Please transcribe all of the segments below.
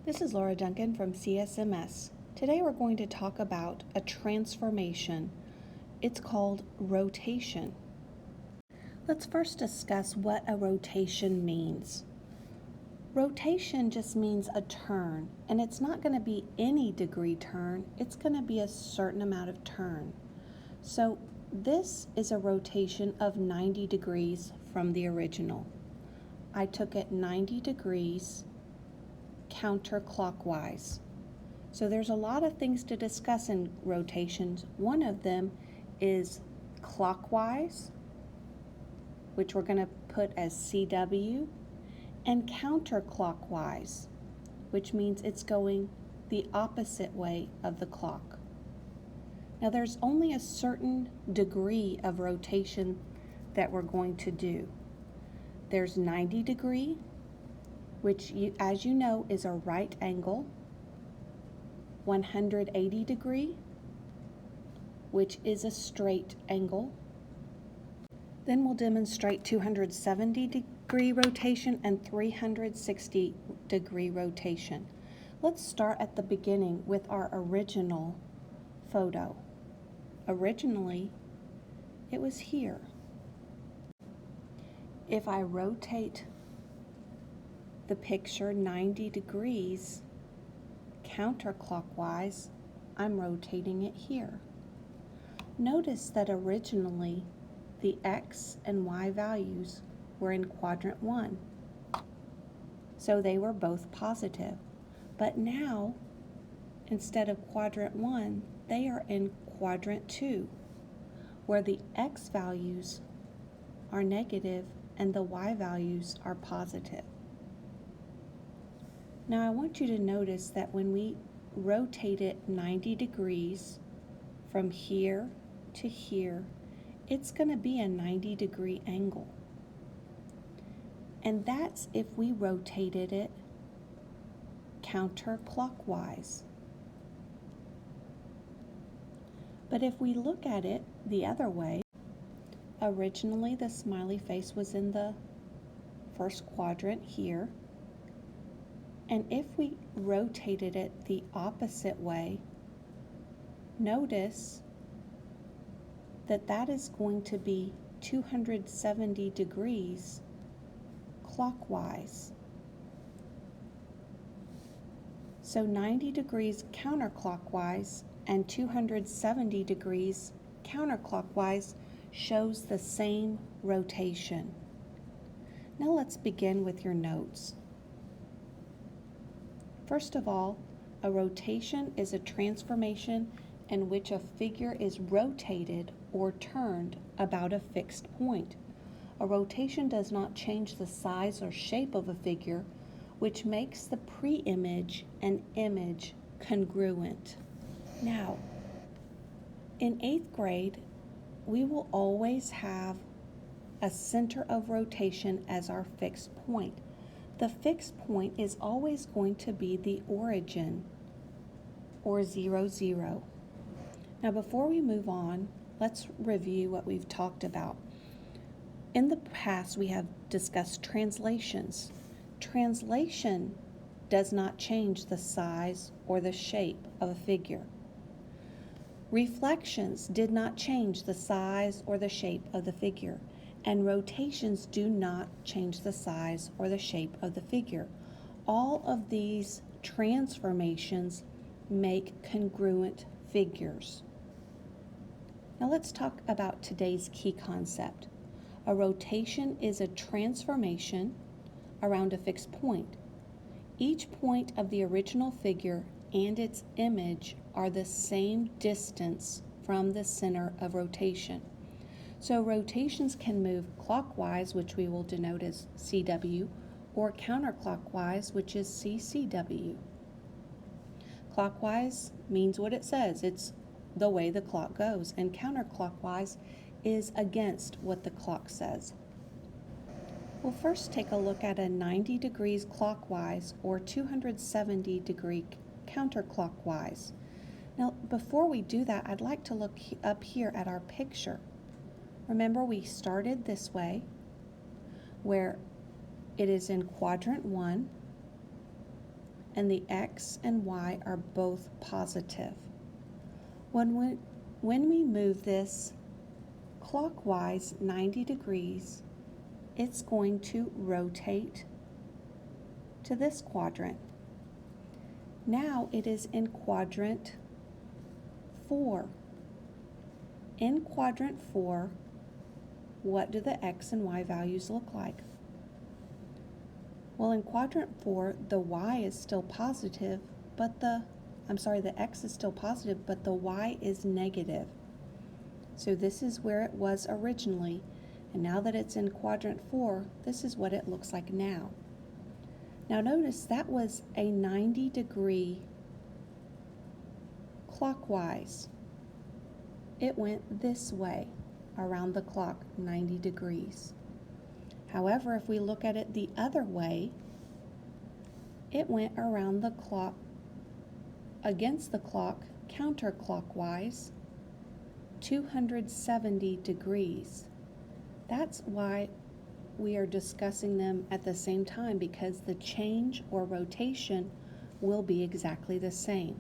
This is Laura Duncan from CSMS. Today we're going to talk about a transformation. It's called rotation. Let's first discuss what a rotation means. Rotation just means a turn, and it's not going to be any degree turn, it's going to be a certain amount of turn. So this is a rotation of 90 degrees from the original. I took it 90 degrees counterclockwise. So there's a lot of things to discuss in rotations. One of them is clockwise, which we're going to put as CW, and counterclockwise, which means it's going the opposite way of the clock. Now there's only a certain degree of rotation that we're going to do. There's 90 degree, which as you know is a right angle, 180 degree, which is a straight angle. Then we'll demonstrate 270 degree rotation and 360 degree rotation. Let's start at the beginning with our original photo. Originally, it was here. If I rotate the picture 90 degrees counterclockwise, I'm rotating it here. Notice that originally the X and Y values were in quadrant 1, so they were both positive. But now, instead of quadrant 1, they are in quadrant 2, where the X values are negative and the Y values are positive. Now I want you to notice that when we rotate it 90 degrees from here to here, it's going to be a 90-degree angle. And that's if we rotated it counterclockwise. But if we look at it the other way, originally the smiley face was in the first quadrant here. And if we rotated it the opposite way, notice that that is going to be 270 degrees clockwise. So 90 degrees counterclockwise and 270 degrees counterclockwise shows the same rotation. Now let's begin with your notes. First of all, a rotation is a transformation in which a figure is rotated or turned about a fixed point. A rotation does not change the size or shape of a figure, which makes the pre-image and image congruent. Now, in 8th grade, we will always have a center of rotation as our fixed point. The fixed point is always going to be the origin, or 0, 0. Now before we move on, let's review what we've talked about. In the past, we have discussed translations. Translation does not change the size or the shape of a figure. Reflections did not change the size or the shape of the figure. And rotations do not change the size or the shape of the figure. All of these transformations make congruent figures. Now let's talk about today's key concept. A rotation is a transformation around a fixed point. Each point of the original figure and its image are the same distance from the center of rotation. So rotations can move clockwise, which we will denote as CW, or counterclockwise, which is CCW. Clockwise means what it says. It's the way the clock goes, and counterclockwise is against what the clock says. We'll first take a look at a 90 degrees clockwise or 270 degree counterclockwise. Now, before we do that, I'd like to look up here at our picture. Remember, we started this way, where it is in quadrant 1, and the X and Y are both positive. When we move this clockwise 90 degrees, it's going to rotate to this quadrant. Now it is in quadrant 4. In quadrant 4, what do the X and Y values look like? Well, in quadrant 4, the Y is still positive, but the X is still positive, but the Y is negative. So this is where it was originally, and now that it's in quadrant 4, this is what it looks like now. Now notice that was a 90-degree clockwise. It went this way around the clock, 90 degrees. However, if we look at it the other way, it went around the clock, against the clock, counterclockwise, 270 degrees. That's why we are discussing them at the same time, because the change or rotation will be exactly the same.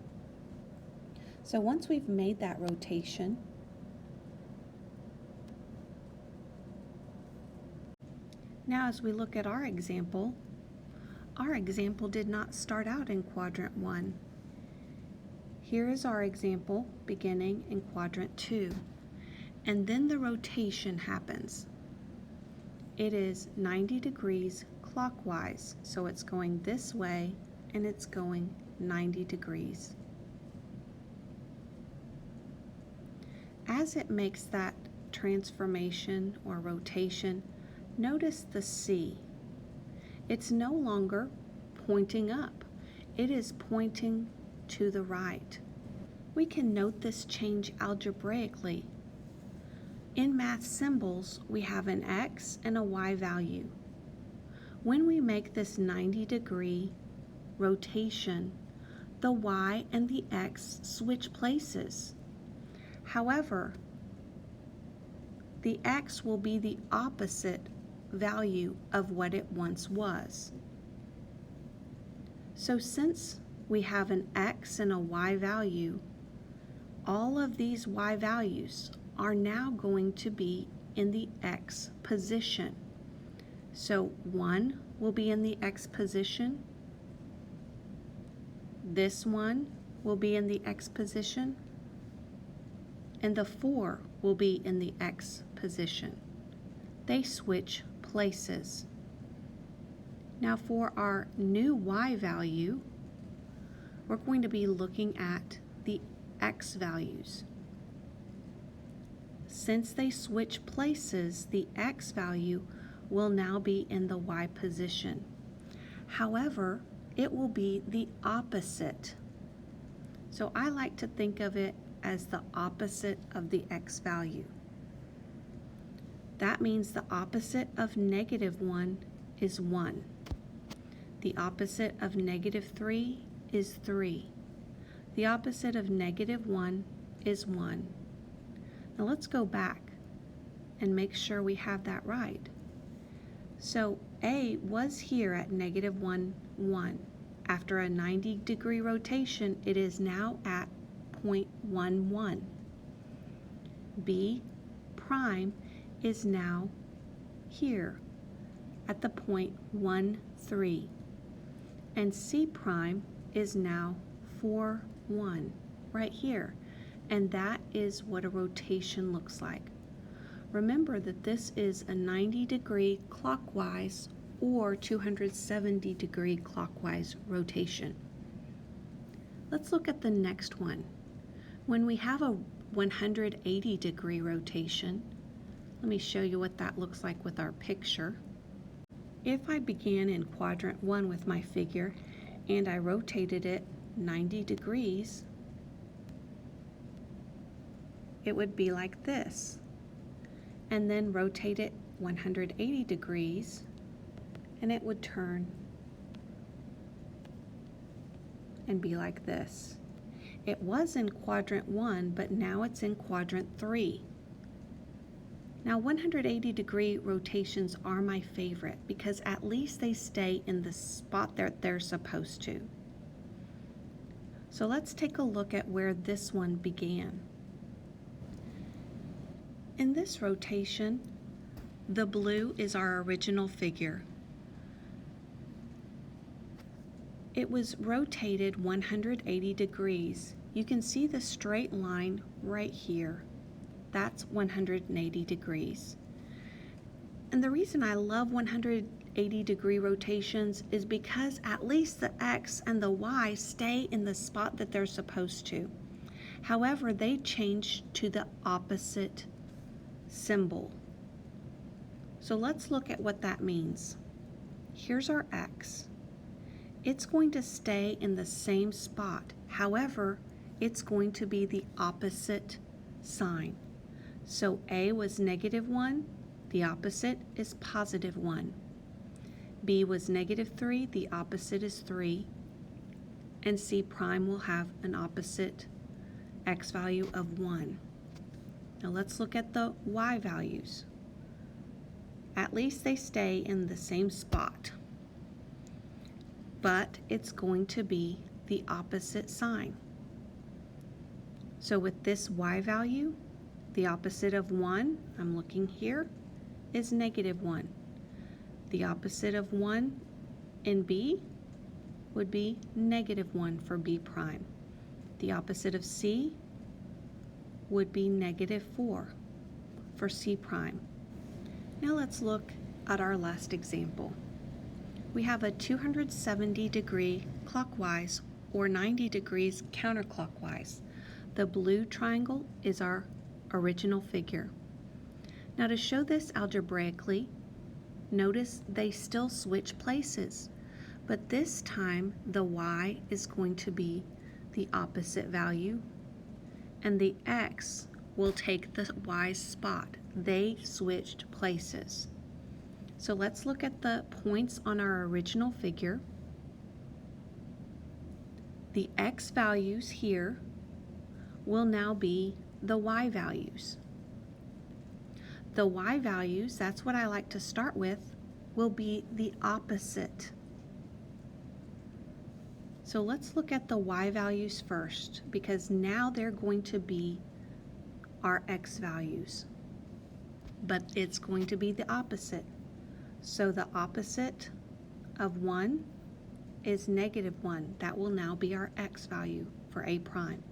So once we've made that rotation, now as we look at our example did not start out in quadrant 1. Here is our example beginning in quadrant 2, and then the rotation happens. It is 90 degrees clockwise, so it's going this way and it's going 90 degrees. As it makes that transformation or rotation, notice the C. It's no longer pointing up. It is pointing to the right. We can note this change algebraically. In math symbols, we have an X and a Y value. When we make this 90-degree rotation, the Y and the X switch places. However, the X will be the opposite value of what it once was. So since we have an X and a Y value, all of these Y values are now going to be in the X position. So 1 will be in the X position. This one will be in the X position. And the 4 will be in the X position. They switch places. Now for our new Y value, we're going to be looking at the X values. Since they switch places, the X value will now be in the Y position. However, it will be the opposite. So I like to think of it as the opposite of the X value. That means the opposite of -1 is 1. The opposite of -3 is 3. The opposite of -1 is 1. Now let's go back and make sure we have that right. So A was here at -1, 1. After a 90-degree rotation, it is now at 0.11. B prime is now here at the 0.13. And C prime is now 4,1 right here. And that is what a rotation looks like. Remember that this is a 90-degree clockwise or 270-degree clockwise rotation. Let's look at the next one. When we have a 180-degree rotation, let me show you what that looks like with our picture. If I began in quadrant 1 with my figure and I rotated it 90 degrees, it would be like this. And then rotate it 180 degrees and it would turn and be like this. It was in quadrant 1, but now it's in quadrant 3. Now 180-degree rotations are my favorite because at least they stay in the spot that they're supposed to. So let's take a look at where this one began. In this rotation, the blue is our original figure. It was rotated 180 degrees. You can see the straight line right here. That's 180 degrees. And the reason I love 180-degree rotations is because at least the X and the Y stay in the spot that they're supposed to. However, they change to the opposite symbol. So let's look at what that means. Here's our X. It's going to stay in the same spot. However, it's going to be the opposite sign. So A was -1, the opposite is +1. B was -3, the opposite is 3. And C prime will have an opposite X value of 1. Now let's look at the Y values. At least they stay in the same spot, but it's going to be the opposite sign. So with this Y value, the opposite of 1, I'm looking here, is -1. The opposite of 1 in B would be -1 for B prime. The opposite of C would be -4 for C prime. Now let's look at our last example. We have a 270-degree clockwise or 90 degrees counterclockwise. The blue triangle is our original figure. Now to show this algebraically, notice they still switch places, but this time the Y is going to be the opposite value and the X will take the Y's spot. They switched places. So let's look at the points on our original figure. The X values here will now be the Y values. The Y values, that's what I like to start with, will be the opposite. So let's look at the Y values first, because now they're going to be our X values, but it's going to be the opposite. So the opposite of 1 is -1. That will now be our X value for A prime.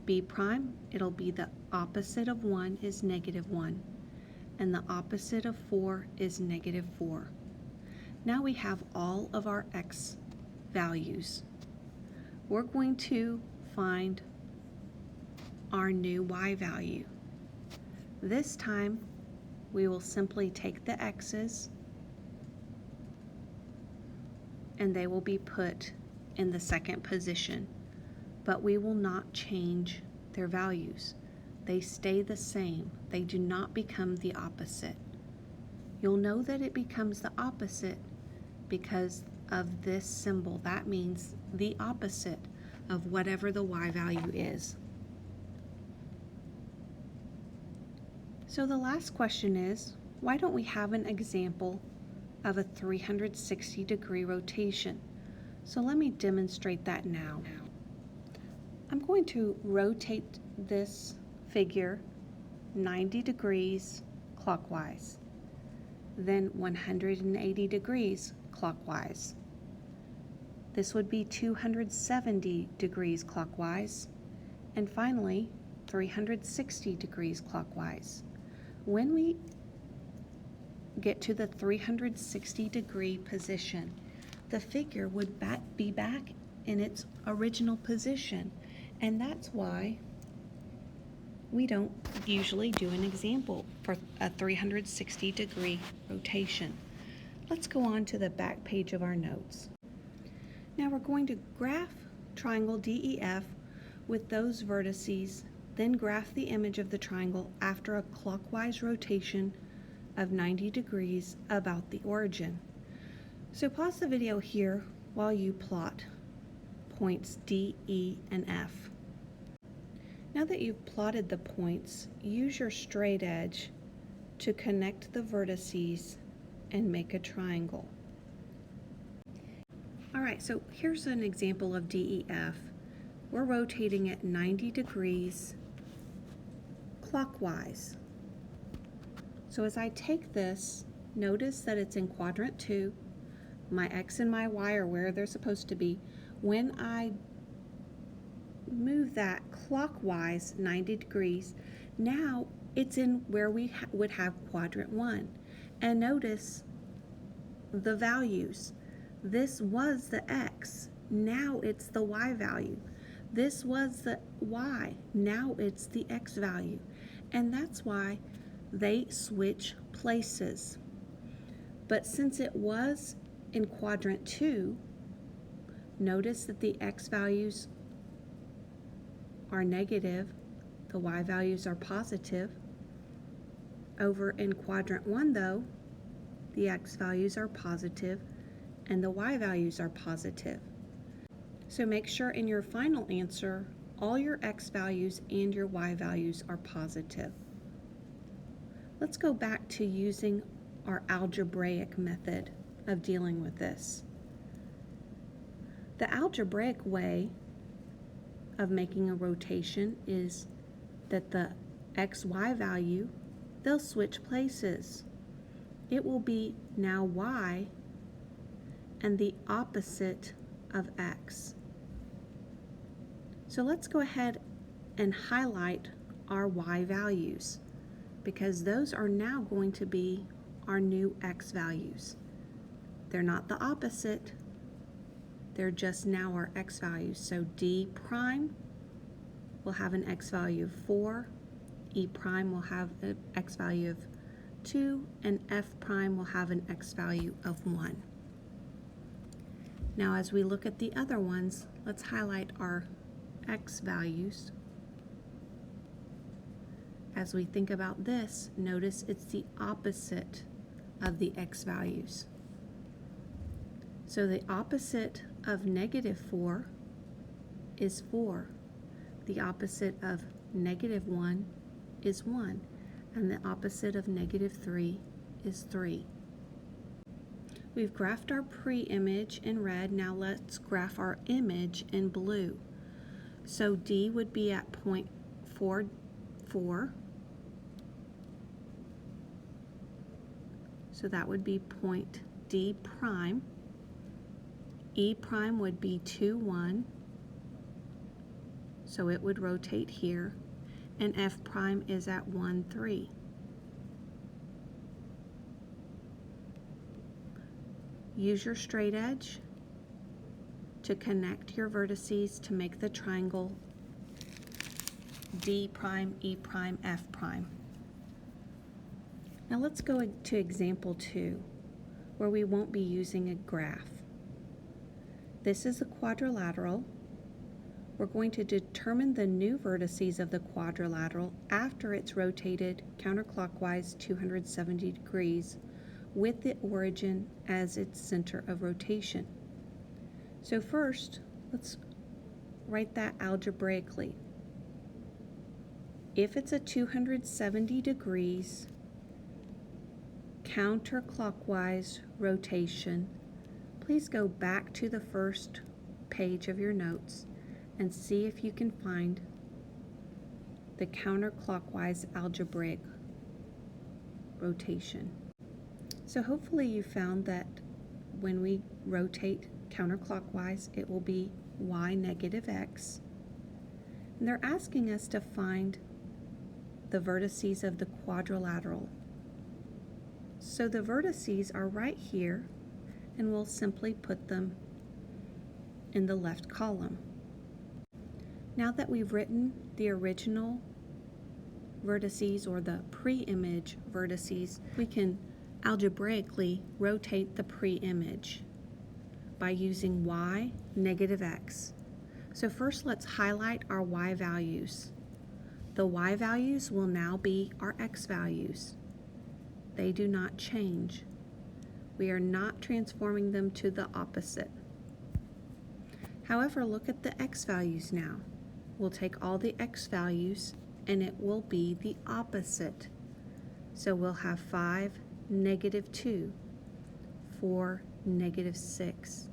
B prime, it'll be the opposite of 1 is -1. And the opposite of 4 is -4. Now we have all of our X values. We're going to find our new Y value. This time we will simply take the X's and they will be put in the second position, but we will not change their values. They stay the same. They do not become the opposite. You'll know that it becomes the opposite because of this symbol. That means the opposite of whatever the Y value is. So the last question is, why don't we have an example of a 360-degree rotation? So let me demonstrate that now. I'm going to rotate this figure 90 degrees clockwise, then 180 degrees clockwise. This would be 270 degrees clockwise, and finally 360 degrees clockwise. When we get to the 360-degree position, the figure would be back in its original position, and that's why we don't usually do an example for a 360-degree rotation. Let's go on to the back page of our notes. Now we're going to graph triangle DEF with those vertices, then graph the image of the triangle after a clockwise rotation of 90 degrees about the origin. So pause the video here while you plot points D, E, and F. Now that you've plotted the points, use your straight edge to connect the vertices and make a triangle. Alright, so here's an example of DEF. we're rotating it 90 degrees clockwise. So as I take this, notice that it's in quadrant 2. My X and my Y are where they're supposed to be. When I move that clockwise 90 degrees, now it's in where we would have quadrant 1. And notice the values. This was the X, now it's the Y value. This was the Y, now it's the X value. And that's why they switch places. But since it was in quadrant 2, notice that the X values are negative, the Y values are positive. Over in quadrant 1 though, the X values are positive and the Y values are positive. So make sure in your final answer, all your X values and your Y values are positive. Let's go back to using our algebraic method of dealing with this. The algebraic way of making a rotation is that the XY value, they'll switch places. It will be now Y and the opposite of X. So let's go ahead and highlight our Y values because those are now going to be our new X values. They're not the opposite, they're just now our X values. So D prime will have an X value of 4, E prime will have an X value of 2, and F prime will have an X value of 1. Now as we look at the other ones, let's highlight our X values. As we think about this, notice it's the opposite of the X values. So the opposite of -4 is 4. The opposite of -1 is 1. And the opposite of -3 is 3. We've graphed our pre-image in red. Now let's graph our image in blue. So D would be at 0.44. So that would be point D prime. E prime would be 2, 1. So it would rotate here. And F prime is at 1, 3. Use your straight edge to connect your vertices to make the triangle D prime, E prime, F prime. Now let's go to example 2, where we won't be using a graph. This is a quadrilateral. We're going to determine the new vertices of the quadrilateral after it's rotated counterclockwise 270 degrees with the origin as its center of rotation. So first, let's write that algebraically. If it's a 270 degrees counterclockwise rotation, please go back to the first page of your notes and see if you can find the counterclockwise algebraic rotation. So hopefully you found that when we rotate counterclockwise, it will be y negative x. And they're asking us to find the vertices of the quadrilateral. So the vertices are right here, and we'll simply put them in the left column. Now that we've written the original vertices or the pre-image vertices, we can algebraically rotate the pre-image by using y negative x. So first let's highlight our y values. The y values will now be our x values. They do not change. We are not transforming them to the opposite. However, look at the x values now. We'll take all the x values and it will be the opposite. So we'll have 5, negative 2, 4, negative 6,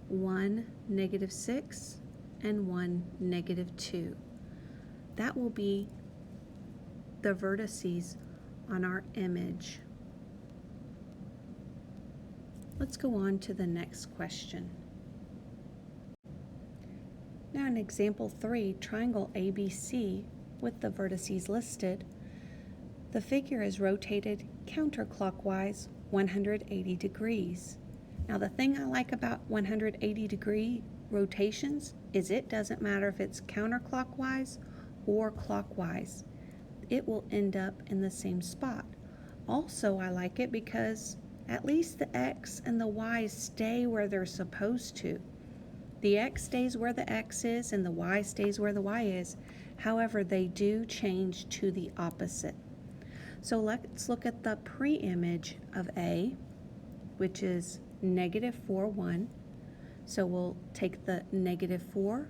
1, negative 6, and 1, -2. That will be the vertices on our image. Let's go on to the next question. Now in example 3, triangle ABC with the vertices listed, the figure is rotated counterclockwise 180 degrees. Now the thing I like about 180-degree rotations is it doesn't matter if it's counterclockwise or clockwise. It will end up in the same spot. Also, I like it because at least the X and the Y stay where they're supposed to. The X stays where the X is and the Y stays where the Y is. However, they do change to the opposite. So let's look at the pre-image of A, which is -4, 1. So we'll take the -4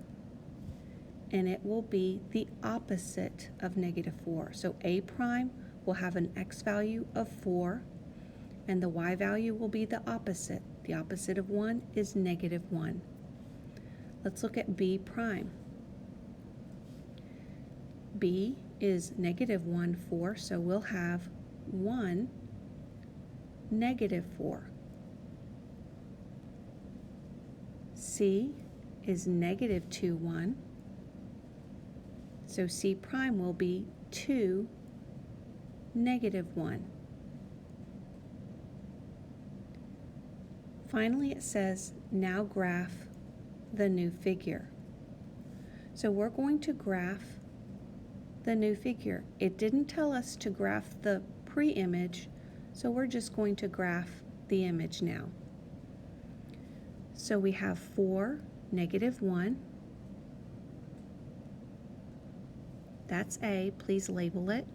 and it will be the opposite of -4. So A prime will have an X value of 4 and the Y value will be the opposite. The opposite of 1 is -1. Let's look at B prime. B is -1, 4, so we'll have 1, -4. C is -2, 1, so C prime will be 2, -1. Finally, it says, now graph the new figure. So we're going to graph the new figure. It didn't tell us to graph the pre-image, so we're just going to graph the image now. So we have 4, -1. That's A, please label it.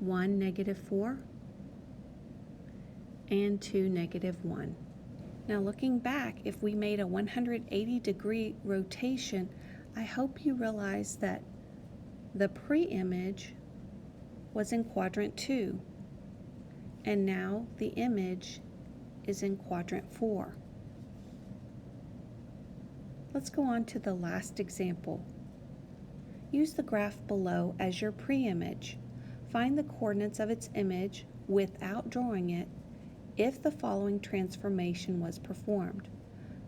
1, -4, and 2, -1. Now looking back, if we made a 180-degree rotation, I hope you realize that the pre-image was in quadrant 2, and now the image is in quadrant 4. Let's go on to the last example. Use the graph below as your pre-image. Find the coordinates of its image without drawing it if the following transformation was performed.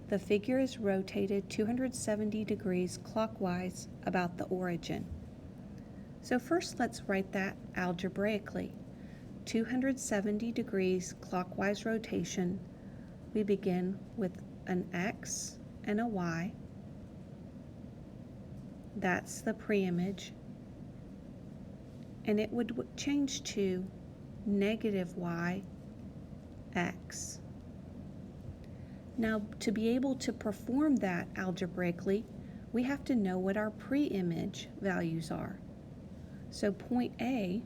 The figure is rotated 270 degrees clockwise about the origin. So first let's write that algebraically. 270 degrees clockwise rotation, we begin with an X and a Y. That's the pre-image. And it would change to -y X. Now, to be able to perform that algebraically, we have to know what our pre-image values are. So point A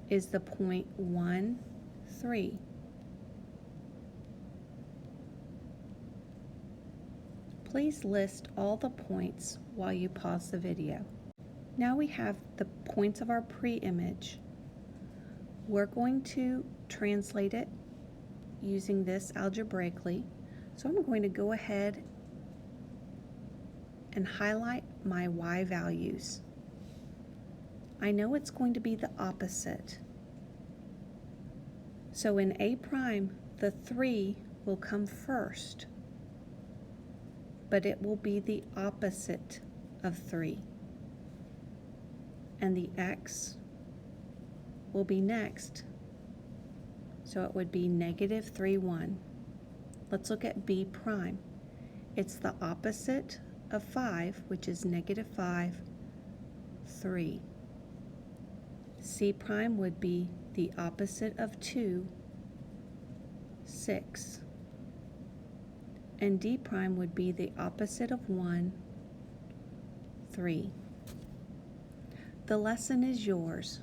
is the point 1, 3. Please list all the points while you pause the video. Now we have the points of our pre-image. We're going to translate it using this algebraically. So I'm going to go ahead and highlight my Y values. I know it's going to be the opposite. So in A prime, the 3 will come first, but it will be the opposite of 3. And the X will be next. So it would be -3, 1. Let's look at B prime. It's the opposite of 5, which is -5, 3. C prime would be the opposite of 2, 6. And D prime would be the opposite of 1, 3. The lesson is yours.